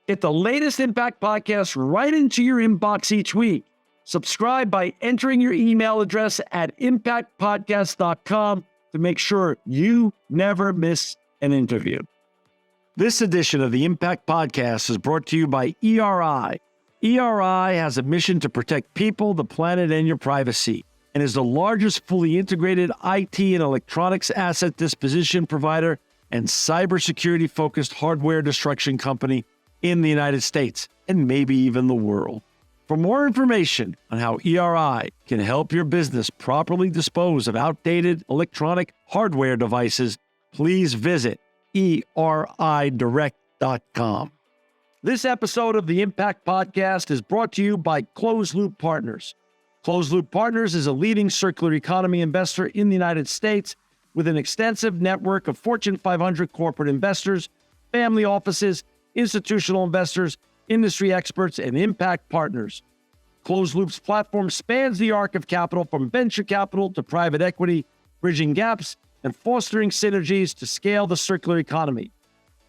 Get the latest Impact Podcast right into your inbox each week. Subscribe by entering your email address at impactpodcast.com to make sure you never miss an interview. This edition of the Impact Podcast is brought to you by ERI. ERI has a mission to protect people, the planet, and your privacy, and is the largest fully integrated IT and electronics asset disposition provider and cybersecurity-focused hardware destruction company in the United States, and maybe even the world. For more information on how ERI can help your business properly dispose of outdated electronic hardware devices, please visit eridirect.com. This episode of the Impact Podcast is brought to you by Closed Loop Partners. Closed Loop Partners is a leading circular economy investor in the United States with an extensive network of Fortune 500 corporate investors, family offices, institutional investors, industry experts, and impact partners. Closed Loop's platform spans the arc of capital from venture capital to private equity, bridging gaps and fostering synergies to scale the circular economy.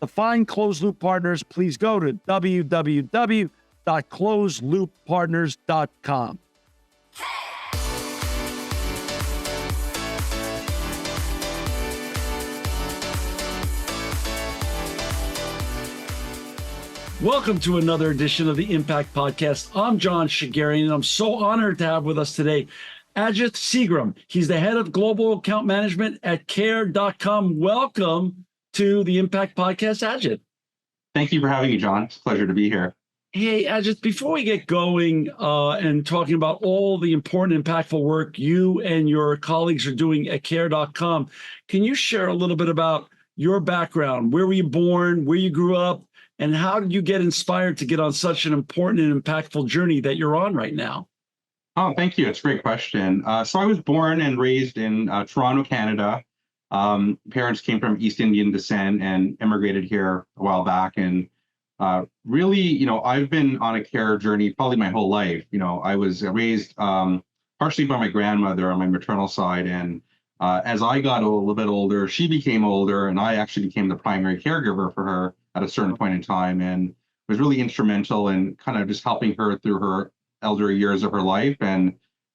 To find Closed Loop Partners, please go to www.closedlooppartners.com. Welcome to another edition of the Impact Podcast. I'm John Shigarian, and I'm so honored to have with us today Ajith Segram. He's the head of global account management at care.com. Welcome to the Impact Podcast, Ajith. Thank you for having me, John. It's a pleasure to be here. Hey, Ajith, before we get going and talking about all the important, impactful work you and your colleagues are doing at care.com, can you share a little bit about your background? Where were you born? Where you grew up? And how did you get inspired to get on such an important and impactful journey that you're on right now? Oh, thank you. It's a great question. So I was born and raised in Toronto, Canada. Parents came from East Indian descent and immigrated here a while back. And really, I've been on a care journey probably my whole life. I was raised partially by my grandmother on my maternal side. And as I got a little bit older, she became older, and I actually became the primary caregiver for her at a certain point in time, and was really instrumental in kind of just helping her through her elder years of her life. And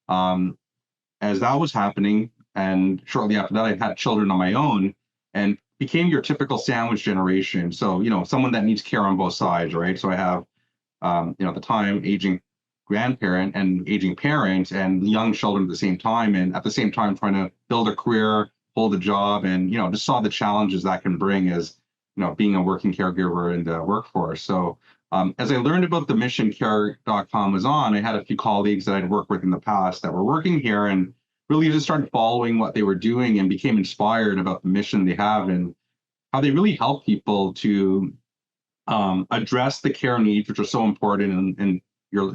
as that was happening, and shortly after that, I had children on my own and became your typical sandwich generation. So, someone that needs care on both sides, right? So I have, at the time, aging grandparent and aging parent and young children at the same time. And at the same time, trying to build a career, hold a job, and, just saw the challenges that can bring as, being a working caregiver in the workforce. So as I learned about the mission care.com was on, I had a few colleagues that I'd worked with in the past that were working here, and really just started following what they were doing and became inspired about the mission they have and how they really help people to address the care needs, which are so important in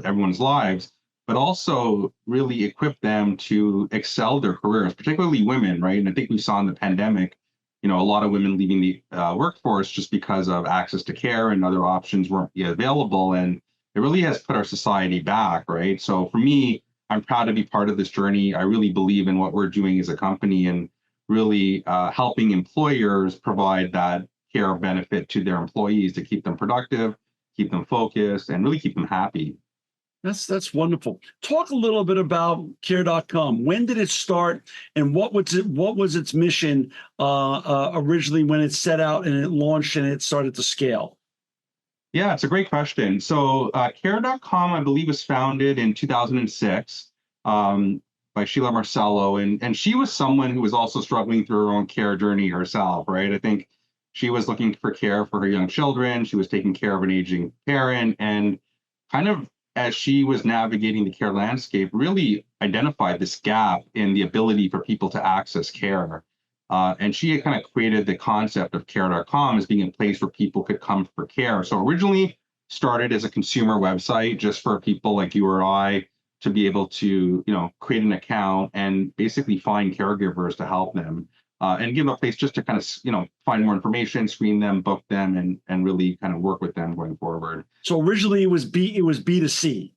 everyone's lives, but also really equip them to excel their careers, particularly women, right? And I think we saw in the pandemic, a lot of women leaving the workforce just because of access to care and other options weren't yet available. And it really has put our society back, right? So for me, I'm proud to be part of this journey. I really believe in what we're doing as a company and really helping employers provide that care benefit to their employees to keep them productive, keep them focused, and really keep them happy. That's wonderful. Talk a little bit about care.com. When did it start, and what was its mission originally when it set out and it launched and it started to scale? Yeah, it's a great question. So care.com, I believe, was founded in 2006 by Sheila Marcello. And she was someone who was also struggling through her own care journey herself, right? I think she was looking for care for her young children. She was taking care of an aging parent, and kind of as she was navigating the care landscape, really identified this gap in the ability for people to access care. And she had kind of created the concept of care.com as being a place where people could come for care. So originally started as a consumer website just for people like you or I to be able to, create an account and basically find caregivers to help them and give a place just to kind of, find more information, screen them, book them, and really kind of work with them going forward. So originally it was B2C.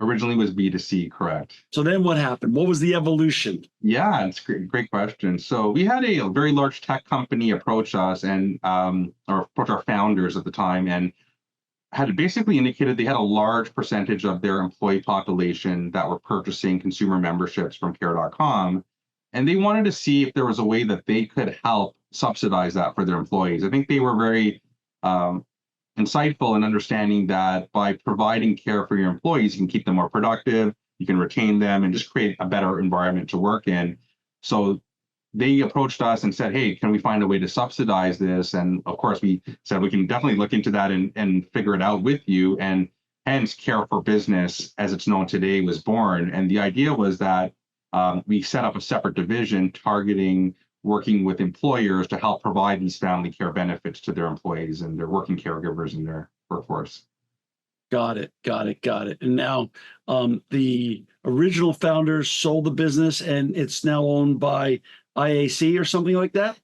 Originally was B2C, correct. So then what happened? What was the evolution? Yeah, it's a great question. So we had a very large tech company approach us or approach our founders at the time. And had basically indicated they had a large percentage of their employee population that were purchasing consumer memberships from care.com. And they wanted to see if there was a way that they could help subsidize that for their employees. I think they were very insightful in understanding that by providing care for your employees, you can keep them more productive, you can retain them, and just create a better environment to work in. So they approached us and said, hey, can we find a way to subsidize this? And of course, we said we can definitely look into that and figure it out with you. And hence, Care for Business, as it's known today, was born. And the idea was that we set up a separate division targeting working with employers to help provide these family care benefits to their employees and their working caregivers in their workforce. Got it. And now the original founders sold the business and it's now owned by IAC or something like that?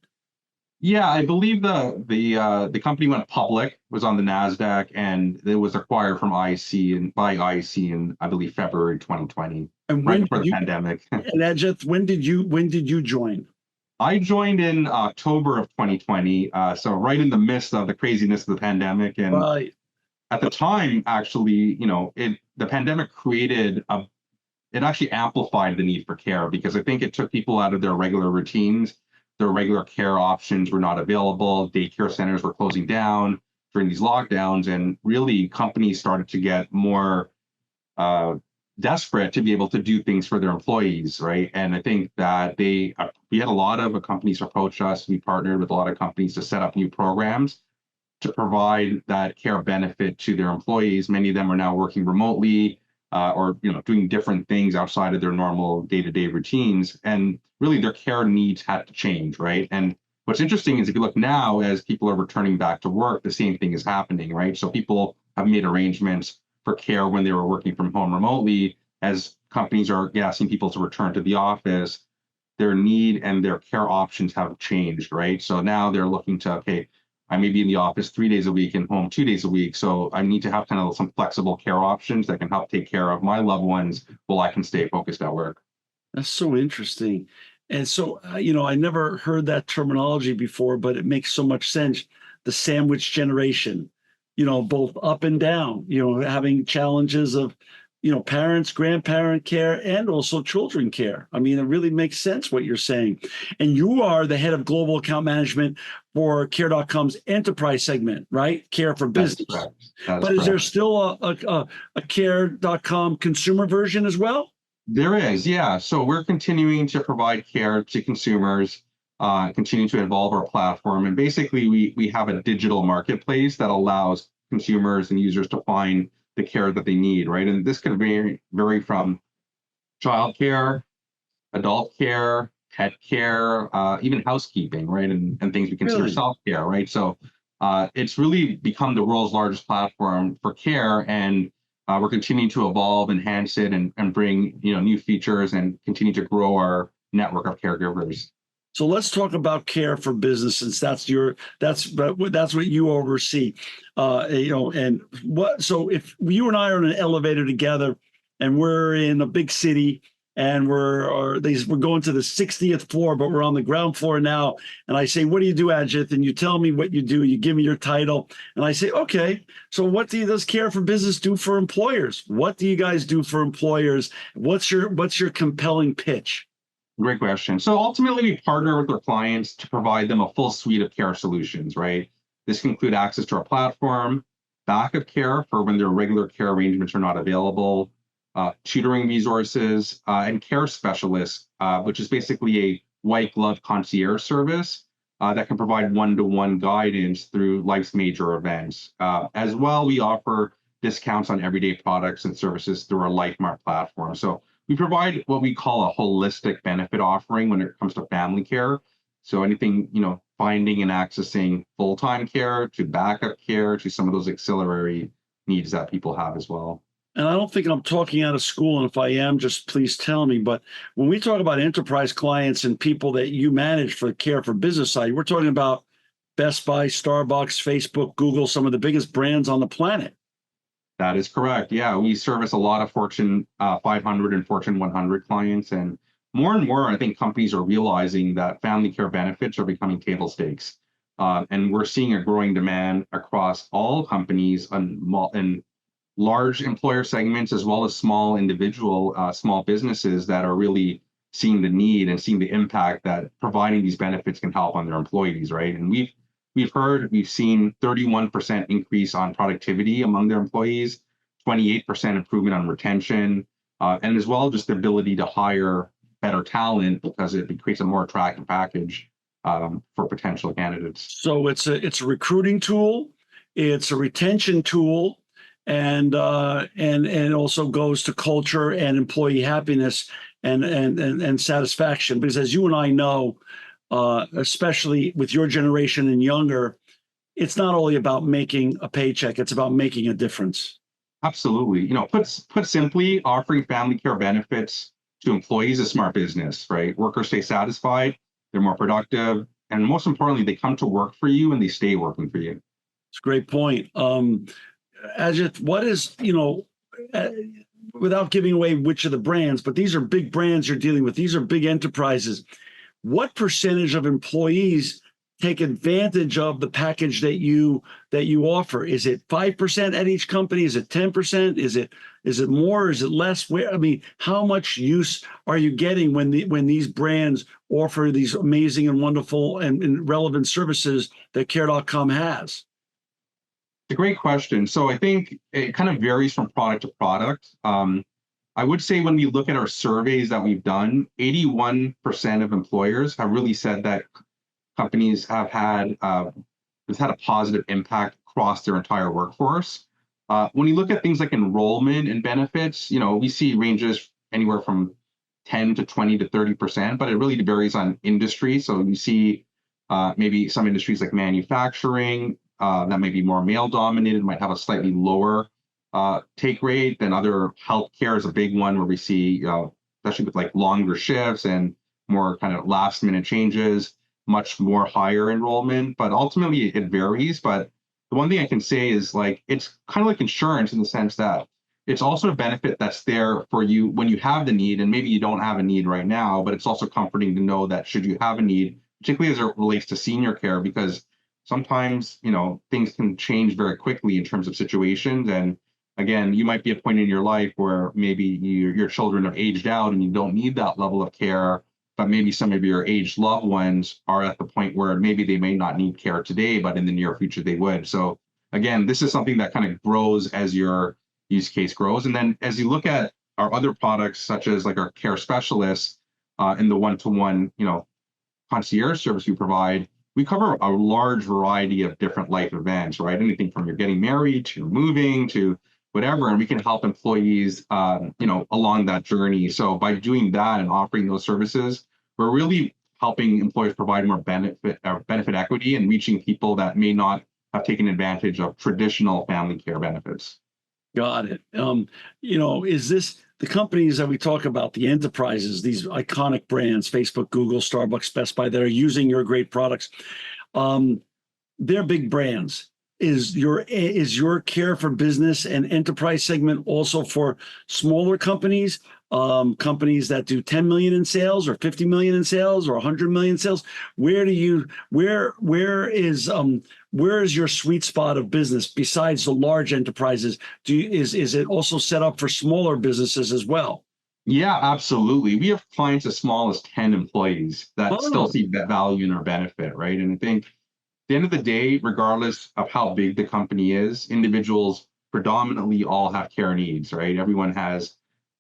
Yeah, I believe the company went public, was on the NASDAQ, and it was acquired from IAC and by IAC in, I believe, February 2020, And right when before did the you, pandemic. and Ajith, when did you join? I joined in October of 2020, so right in the midst of the craziness of the pandemic. And Right. at the time, actually, the pandemic it actually amplified the need for care because I think it took people out of their regular routines. Their regular care options were not available. Daycare centers were closing down during these lockdowns, and really companies started to get more desperate to be able to do things for their employees, right? And I think that we had a lot of companies approach us. We partnered with a lot of companies to set up new programs to provide that care benefit to their employees. Many of them are now working remotely or doing different things outside of their normal day-to-day routines. And really their care needs had to change, right? And what's interesting is if you look now as people are returning back to work, the same thing is happening, right? So people have made arrangements for care when they were working from home remotely. As companies are asking people to return to the office, their need and their care options have changed, right? So now they're looking to, okay, I may be in the office 3 days a week and home 2 days a week. So I need to have kind of some flexible care options that can help take care of my loved ones while I can stay focused at work. That's so interesting. And so, I never heard that terminology before, but it makes so much sense. The sandwich generation, both up and down, having challenges of, parents, grandparent care, and also children care. I mean, it really makes sense what you're saying. And you are the head of global account management for Care.com's enterprise segment, right? Care for That is business. correct. That is But is there correct. still a Care.com consumer version as well? There is, yeah. So we're continuing to provide care to consumers, continue to evolve our platform. And basically, we have a digital marketplace that allows consumers and users to find the care that they need, right? And this can vary from childcare, adult care, pet care, even housekeeping, right? And things we consider Really? self-care, right? So it's really become the world's largest platform for care. And we're continuing to evolve, enhance it, and bring new features and continue to grow our network of caregivers. So let's talk about care for business, since that's what you oversee. And what? So if you and I are in an elevator together, and we're in a big city, and we're going to the 60th floor, but we're on the ground floor now, and I say, "What do you do, Ajith?" And you tell me what you do. You give me your title, and I say, "Okay. So what does Care for Business do for employers? What do you guys do for employers? What's your compelling pitch?" Great question. So ultimately, we partner with our clients to provide them a full suite of care solutions, right? This can include access to our platform, backup care for when their regular care arrangements are not available, tutoring resources, and care specialists, which is basically a white glove concierge service that can provide one-to-one guidance through life's major events. As well, we offer discounts on everyday products and services through our LifeMart platform. So we provide what we call a holistic benefit offering when it comes to family care. So anything, finding and accessing full-time care to backup care to some of those auxiliary needs that people have as well. And I don't think I'm talking out of school. And if I am, just please tell me. But when we talk about enterprise clients and people that you manage for the Care for Business side, we're talking about Best Buy, Starbucks, Facebook, Google, some of the biggest brands on the planet. That is correct. Yeah, we service a lot of Fortune 500 and Fortune 100 clients. And more, I think companies are realizing that family care benefits are becoming table stakes. And we're seeing a growing demand across all companies and large employer segments, as well as small individual, small businesses that are really seeing the need and seeing the impact that providing these benefits can help on their employees, right? And we've seen 31% increase on productivity among their employees, 28% improvement on retention, and as well just the ability to hire better talent because it creates a more attractive package for potential candidates. So it's a recruiting tool, it's a retention tool, and and also goes to culture and employee happiness and satisfaction. Because as you and I know, especially with your generation and younger, it's not only about making a paycheck; it's about making a difference. Absolutely. Put simply, offering family care benefits to employees is smart business, right? Workers stay satisfied, they're more productive, and most importantly, they come to work for you and they stay working for you. It's a great point. Ajith, what is, uh, without giving away which of the brands, but these are big brands you're dealing with. These are big enterprises. What percentage of employees take advantage of the package that you offer? Is it 5% at each company? Is it 10%? Is it more? Is it less? Where, I mean, how much use are you getting when these brands offer these amazing and wonderful and relevant services that Care.com has? It's a great question. So I think it kind of varies from product to product. I would say when we look at our surveys that we've done, 81% of employers have really said that companies have had it's had a positive impact across their entire workforce. When you look at things like enrollment and benefits, we see ranges anywhere from 10 to 20 to 30%, but it really varies on industry. So you see maybe some industries like manufacturing that may be more male dominated might have a slightly lower take rate than other. Healthcare is a big one where we see, especially with like longer shifts and more kind of last minute changes, much more higher enrollment, but ultimately it varies. But the one thing I can say is like, it's kind of like insurance in the sense that it's also a benefit that's there for you when you have the need, and maybe you don't have a need right now, but it's also comforting to know that should you have a need, particularly as it relates to senior care, because sometimes, things can change very quickly in terms of situations. And again, you might be at a point in your life where maybe your children have aged out and you don't need that level of care, but maybe some of your aged loved ones are at the point where maybe they may not need care today, but in the near future they would. So again, this is something that kind of grows as your use case grows. And then as you look at our other products, such as like our care specialists and the one-to-one, concierge service we provide, we cover a large variety of different life events, right? Anything from you're getting married to moving to whatever, and we can help employees, along that journey. So by doing that and offering those services, we're really helping employers provide more benefit equity and reaching people that may not have taken advantage of traditional family care benefits. Got it. Is this the companies that we talk about, the enterprises, these iconic brands, Facebook, Google, Starbucks, Best Buy, that are using your great products? They're big brands. Is your care for business and enterprise segment also for smaller companies, companies that do 10 million in sales or 50 million in sales or 100 million in sales? Where is your sweet spot of business besides the large enterprises? Is it also set up for smaller businesses as well? Yeah, absolutely. We have clients as small as 10 employees that still see that value in our benefit, right? And I think the end of the day, regardless of how big the company is, individuals predominantly all have care needs, right? Everyone has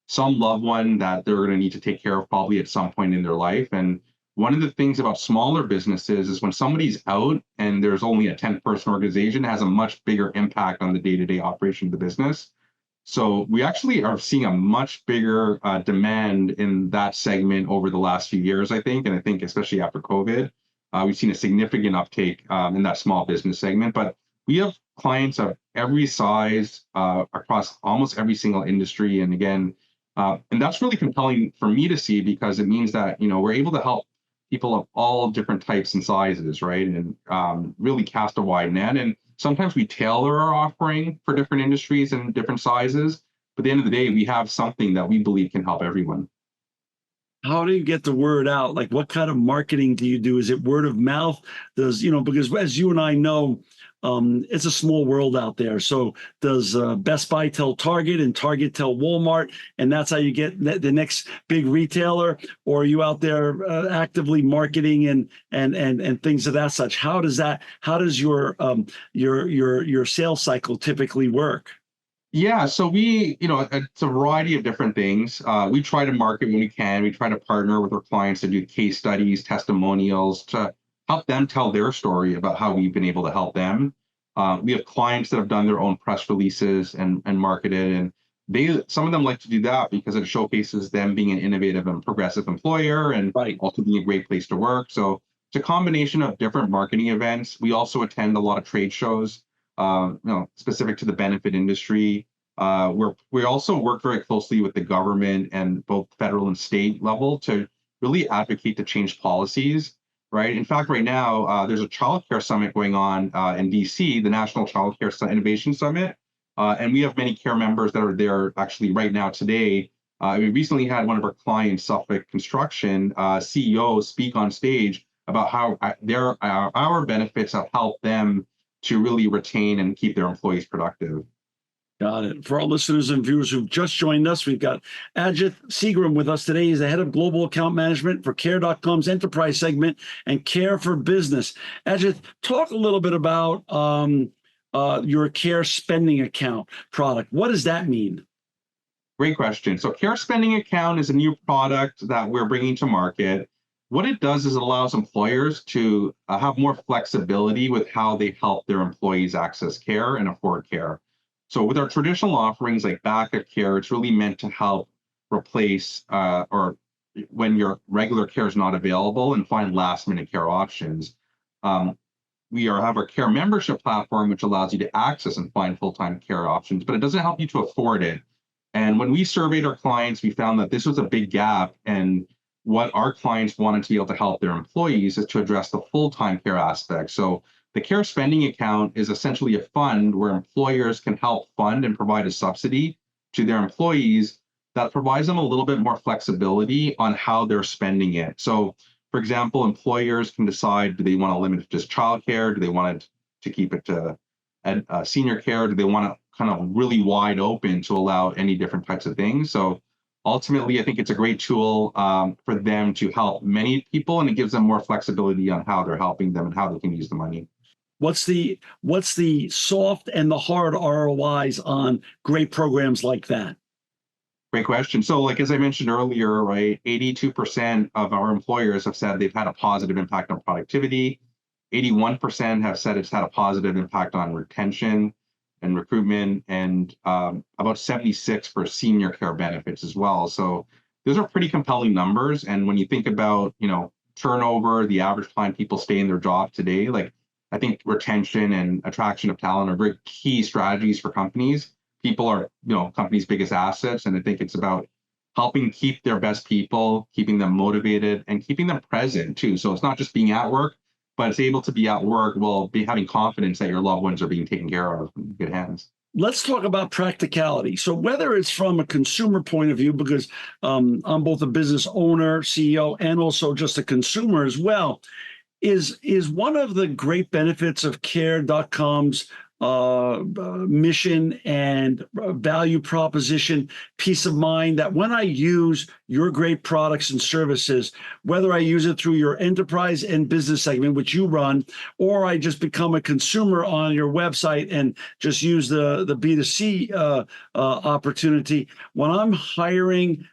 some loved one that they're going to need to take care of probably at some point in their life. And one of the things about smaller businesses is when somebody's out and there's only a 10-person organization, it has a much bigger impact on the day-to-day operation of the business. So we actually are seeing a much bigger demand in that segment over the last few years, I think. And I think especially after COVID, we've seen a significant uptake in that small business segment. But we have clients of every size across almost every single industry. And again, and that's really compelling for me to see, because it means that, we're able to help people of all different types and sizes, right? And really cast a wide net. And sometimes we tailor our offering for different industries and different sizes. But at the end of the day, we have something that we believe can help everyone. How do you get the word out? Like, what kind of marketing do you do? Is it word of mouth? Does, because as you and I know, it's a small world out there. So does Best Buy tell Target and Target tell Walmart, and that's how you get the next big retailer? Or are you out there actively marketing and things of that such? How does that? How does your sales cycle typically work? Yeah, so it's a variety of different things. We try to market when we can. We try to partner with our clients to do case studies, testimonials to help them tell their story about how we've been able to help them. We have clients that have done their own press releases and marketed, and some of them like to do that because it showcases them being an innovative and progressive employer and Right. also being a great place to work. So it's a combination of different marketing events. We also attend a lot of trade shows specific to the benefit industry. We also work very closely with the government and both federal and state level to really advocate to change policies. Right. In fact, right now there's a childcare summit going on in DC, the National Childcare Innovation Summit, and we have many care members that are there actually right now today. We recently had one of our clients, Suffolk Construction CEO, speak on stage about how our benefits have helped them to really retain and keep their employees productive. Got it. For our listeners and viewers who've just joined us, we've got Ajith Segram with us today. He's the head of global account management for Care.com's enterprise segment and Care for Business. Ajith, talk a little bit about your Care spending account product. What does that mean? Great question. So Care Spending Account is a new product that we're bringing to market. What it does is it allows employers to have more flexibility with how they help their employees access care and afford care. So with our traditional offerings like backup care, it's really meant to help replace or when your regular care is not available and find last minute care options. Um, have our care membership platform, which allows you to access and find full-time care options, but it doesn't help you to afford it. And when we surveyed our clients, we found that this was a big gap. And what our clients wanted to be able to help their employees is to address the full-time care aspect. So the care spending account is essentially a fund where employers can help fund and provide a subsidy to their employees that provides them a little bit more flexibility on how they're spending it. So, for example, employers can decide, do they want to limit it to just childcare? Do they want it to keep it to senior care? Do they want to kind of really wide open to allow any different types of things? So ultimately, I think it's a great tool for them to help many people, and it gives them more flexibility on how they're helping them and how they can use the money. What's the soft and the hard ROIs on great programs like that? Great question. So, like as I mentioned earlier, right, 82% of our employers have said they've had a positive impact on productivity. 81% have said it's had a positive impact on retention and recruitment, and about 76 for senior care benefits as well. So those are pretty compelling numbers. And when you think about, turnover, the average time people stay in their job today, like I think retention and attraction of talent are very key strategies for companies. People are, companies' biggest assets, and I think it's about helping keep their best people, keeping them motivated, and keeping them present too. So it's not just being at work, but it's able to be at work while be having confidence that your loved ones are being taken care of in good hands. Let's talk about practicality. So whether it's from a consumer point of view, because I'm both a business owner, CEO, and also just a consumer as well, is one of the great benefits of Care.com's mission and value proposition, peace of mind, that when I use your great products and services, whether I use it through your enterprise and business segment, which you run, or I just become a consumer on your website and just use the B2C opportunity, when I'm hiring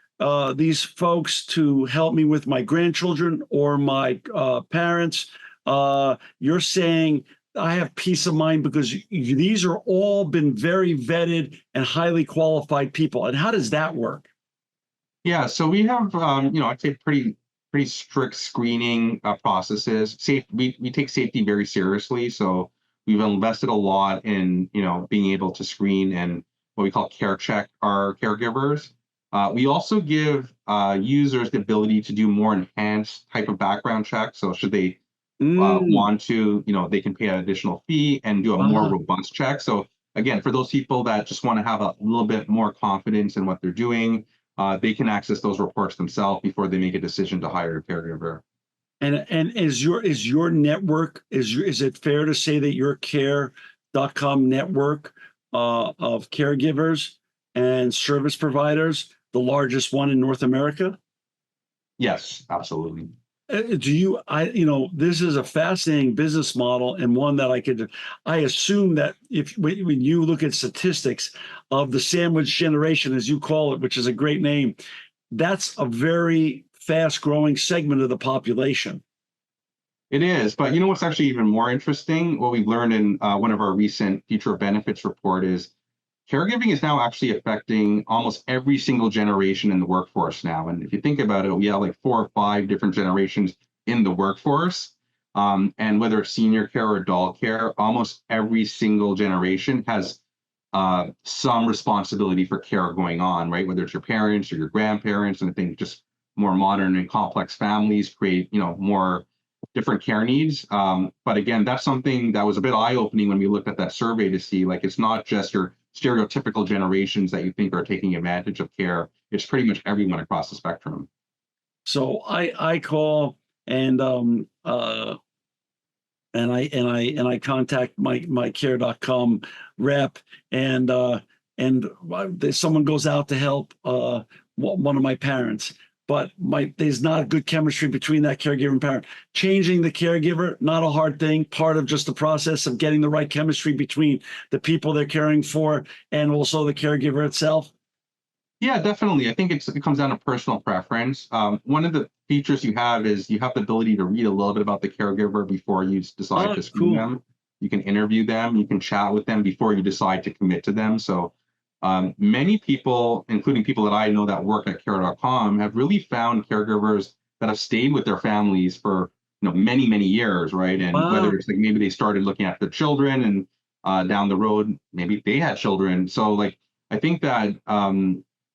these folks to help me with my grandchildren or my parents, you're saying I have peace of mind because these are all been very vetted and highly qualified people. And how does that work? Yeah, so we have, I'd say pretty strict screening processes. We take safety very seriously, so we've invested a lot in, being able to screen and what we call care check our caregivers. We also give users the ability to do more enhanced type of background checks. So should they want to, they can pay an additional fee and do a more robust check. So again, for those people that just want to have a little bit more confidence in what they're doing, they can access those reports themselves before they make a decision to hire a caregiver. And is your network, is it fair to say that your care.com network of caregivers and service providers the largest one in North America? Yes, absolutely. This is a fascinating business model, and one that I assume that when you look at statistics of the sandwich generation, as you call it, which is a great name, that's a very fast growing segment of the population. It is, but you know what's actually even more interesting? What we've learned in one of our recent future of benefits report is caregiving is now actually affecting almost every single generation in the workforce now. And if you think about it, we have like 4 or 5 different generations in the workforce. And whether it's senior care or adult care, almost every single generation has some responsibility for care going on, right? Whether it's your parents or your grandparents, and I think just more modern and complex families create, more different care needs. But again, that's something that was a bit eye-opening when we looked at that survey to see, like, it's not just your stereotypical generations that you think are taking advantage of care. It's pretty much everyone across the spectrum. So I call and I contact my care.com rep, and someone goes out to help one of my parents, but there's not a good chemistry between that caregiver and parent. Changing the caregiver, not a hard thing, part of just the process of getting the right chemistry between the people they're caring for and also the caregiver itself. Yeah, definitely. I think it comes down to personal preference. One of the features you have is you have the ability to read a little bit about the caregiver before you decide to screen Cool. them. You can interview them, you can chat with them before you decide to commit to them. So many people, including people that I know that work at care.com, have really found caregivers that have stayed with their families for many, many years, right? And Wow. whether it's like maybe they started looking after children and down the road, maybe they had children. So like I think that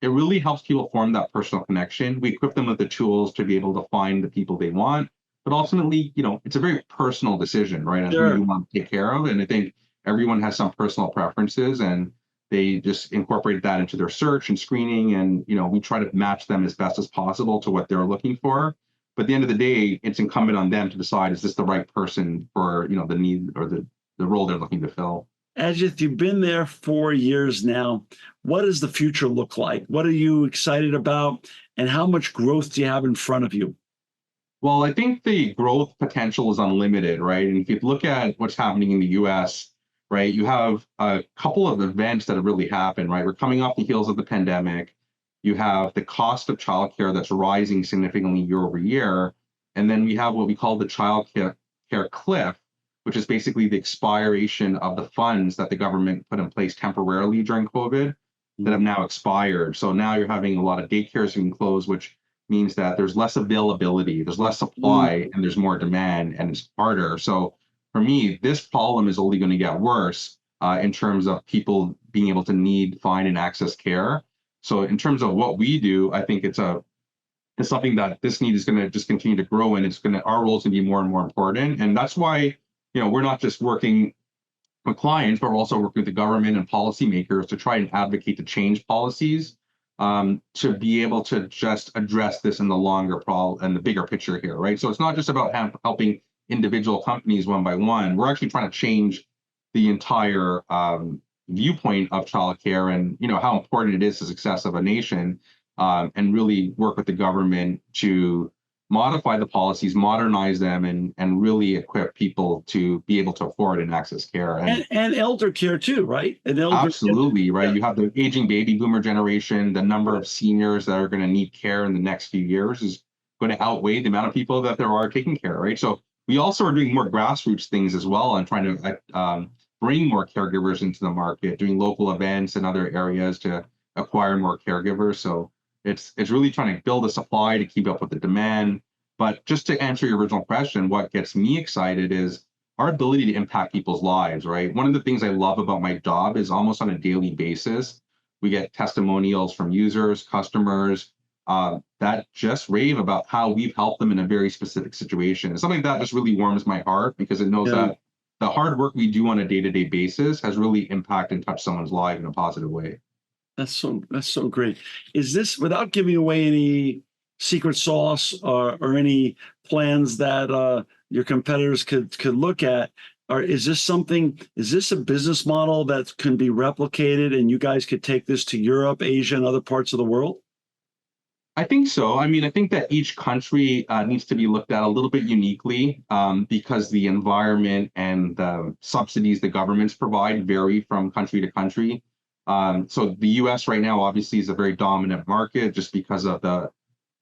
it really helps people form that personal connection. We equip them with the tools to be able to find the people they want, but ultimately, it's a very personal decision, right? On who Sure. you want to take care of. And I think everyone has some personal preferences, and they just incorporate that into their search and screening. And, we try to match them as best as possible to what they're looking for. But at the end of the day, it's incumbent on them to decide, is this the right person for, the need or the role they're looking to fill. Ajith, you've been there 4 years now. What does the future look like? What are you excited about? And how much growth do you have in front of you? Well, I think the growth potential is unlimited, right? And if you look at what's happening in the US, right, you have a couple of events that have really happened, right? We're coming off the heels of the pandemic. You have the cost of childcare that's rising significantly year over year. And then we have what we call the care cliff, which is basically the expiration of the funds that the government put in place temporarily during COVID that have now expired. So now you're having a lot of daycares being closed, which means that there's less availability, there's less supply, and there's more demand, and it's harder. So for me, this problem is only going to get worse in terms of people being able to need, find, and access care. So in terms of what we do, I think it's something that this need is going to just continue to grow, and our role is going to be more and more important. And that's why we're not just working with clients, but we're also working with the government and policymakers to try and advocate to change policies to be able to just address this in the longer problem and the bigger picture here, right? So it's not just about helping individual companies one by one. We're actually trying to change the entire viewpoint of childcare and how important it is to the success of a nation, and really work with the government to modify the policies, modernize them, and really equip people to be able to afford and access care. And elder care too, right? Absolutely, right? Yeah. You have the aging baby boomer generation. The number of seniors that are going to need care in the next few years is going to outweigh the amount of people that there are taking care, right? So we also are doing more grassroots things as well and trying to bring more caregivers into the market, doing local events in other areas to acquire more caregivers. So it's really trying to build a supply to keep up with the demand. But just to answer your original question, what gets me excited is our ability to impact people's lives, right? One of the things I love about my job is almost on a daily basis, we get testimonials from users, customers that just rave about how we've helped them in a very specific situation. And something that just really warms my heart because it knows that the hard work we do on a day-to-day basis has really impacted and touched someone's life in a positive way. That's so great. Is this, without giving away any secret sauce or any plans that your competitors could look at? Or is this a business model that can be replicated and you guys could take this to Europe, Asia, and other parts of the world? I think so. I mean, I think that each country needs to be looked at a little bit uniquely because the environment and the subsidies the governments provide vary from country to country. So the U.S. right now obviously is a very dominant market just because of the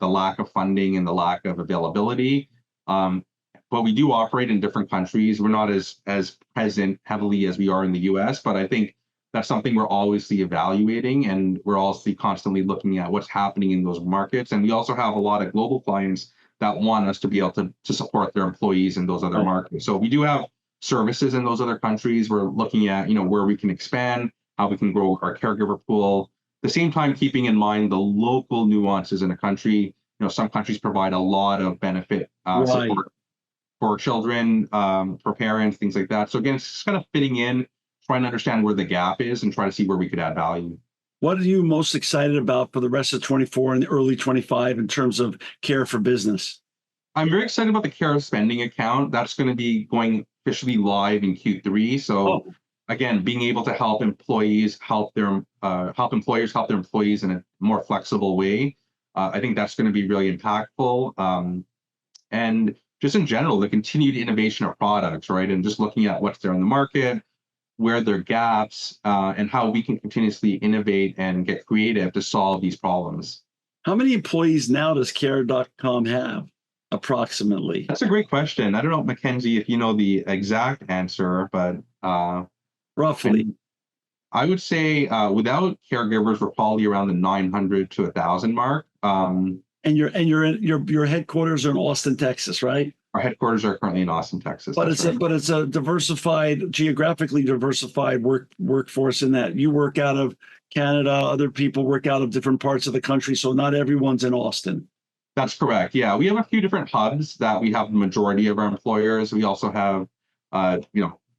lack of funding and the lack of availability. But we do operate in different countries. We're not as present heavily as we are in the U.S., but I think that's something we're always evaluating, and we're also constantly looking at what's happening in those markets. And we also have a lot of global clients that want us to be able to support their employees in those other markets. So we do have services in those other countries. We're looking at, where we can expand, how we can grow our caregiver pool. At the same time, keeping in mind the local nuances in a country. Some countries provide a lot of benefit support for children, for parents, things like that. So again, it's just kind of fitting in, trying to understand where the gap is and try to see where we could add value. What are you most excited about for the rest of 24 and early 25 in terms of Care for Business? I'm very excited about the Care Spending account. That's going to be going officially live in Q3. So again, being able to help employers help their employees in a more flexible way. I think that's going to be really impactful. And just in general, the continued innovation of products, right? And just looking at what's there in the market, where there are gaps, and how we can continuously innovate and get creative to solve these problems. How many employees now does Care.com have, approximately? That's a great question. I don't know, Mackenzie, if you know the exact answer, but roughly. I would say without caregivers, we're probably around the 900 to 1,000 mark. And your headquarters are in Austin, Texas, right? Our headquarters are currently in Austin, Texas. But it's a diversified, geographically diversified workforce in that you work out of Canada, other people work out of different parts of the country, so not everyone's in Austin. That's correct. Yeah, we have a few different hubs that we have the majority of our employers. We also have,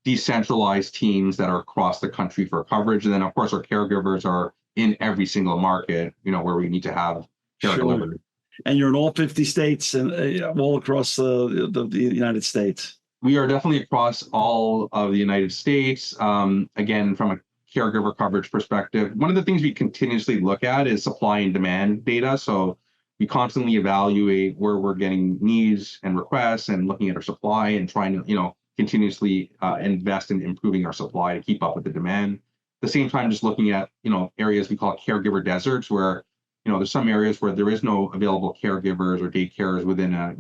decentralized teams that are across the country for coverage, and then of course our caregivers are in every single market, where we need to have care delivered. And you're in all 50 states and all across the United States. We are definitely across all of the United States. Again, from a caregiver coverage perspective, one of the things we continuously look at is supply and demand data. So we constantly evaluate where we're getting needs and requests and looking at our supply and trying to, continuously invest in improving our supply to keep up with the demand. At the same time, just looking at, areas we call caregiver deserts where there's some areas where there is no available caregivers or daycares within a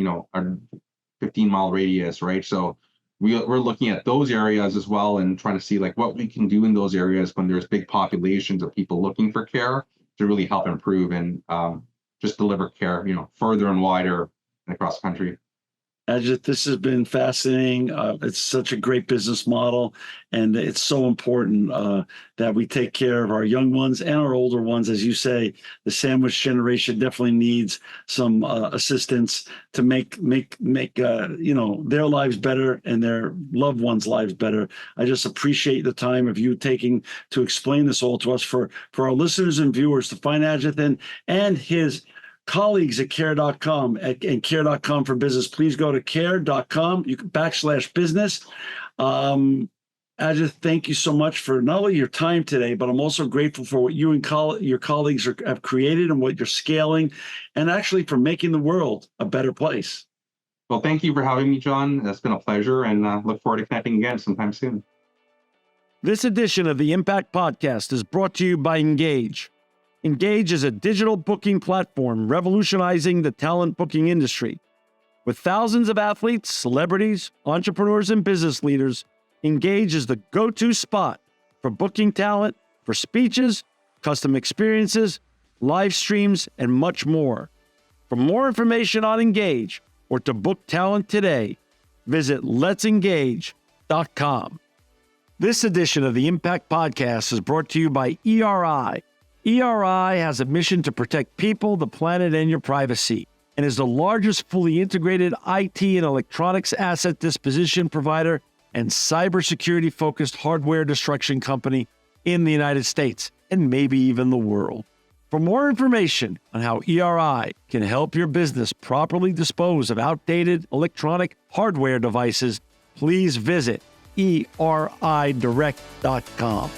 15-mile radius, right? So we're looking at those areas as well and trying to see what we can do in those areas when there's big populations of people looking for care to really help improve and just deliver care, further and wider and across the country. Ajith, this has been fascinating. It's such a great business model, and it's so important that we take care of our young ones and our older ones. As you say, the sandwich generation definitely needs some assistance to make their lives better and their loved ones' lives better. I just appreciate the time of you taking to explain this all to us for our listeners and viewers to find Ajith and his colleagues at Care.com and Care.com for Business. Please go to Care.com, /business. Ajith, thank you so much for not only your time today, but I'm also grateful for what you and your colleagues have created and what you're scaling, and actually for making the world a better place. Well, thank you for having me, John. It's been a pleasure, and look forward to connecting again sometime soon. This edition of the Impact Podcast is brought to you by Engage. Engage is a digital booking platform revolutionizing the talent booking industry. With thousands of athletes, celebrities, entrepreneurs, and business leaders, Engage is the go-to spot for booking talent, for speeches, custom experiences, live streams, and much more. For more information on Engage or to book talent today, visit letsengage.com. This edition of the Impact Podcast is brought to you by ERI. ERI has a mission to protect people, the planet, and your privacy, and is the largest fully integrated IT and electronics asset disposition provider and cybersecurity-focused hardware destruction company in the United States. and maybe even the world. For more information on how ERI can help your business properly dispose of outdated electronic hardware devices, please visit eridirect.com.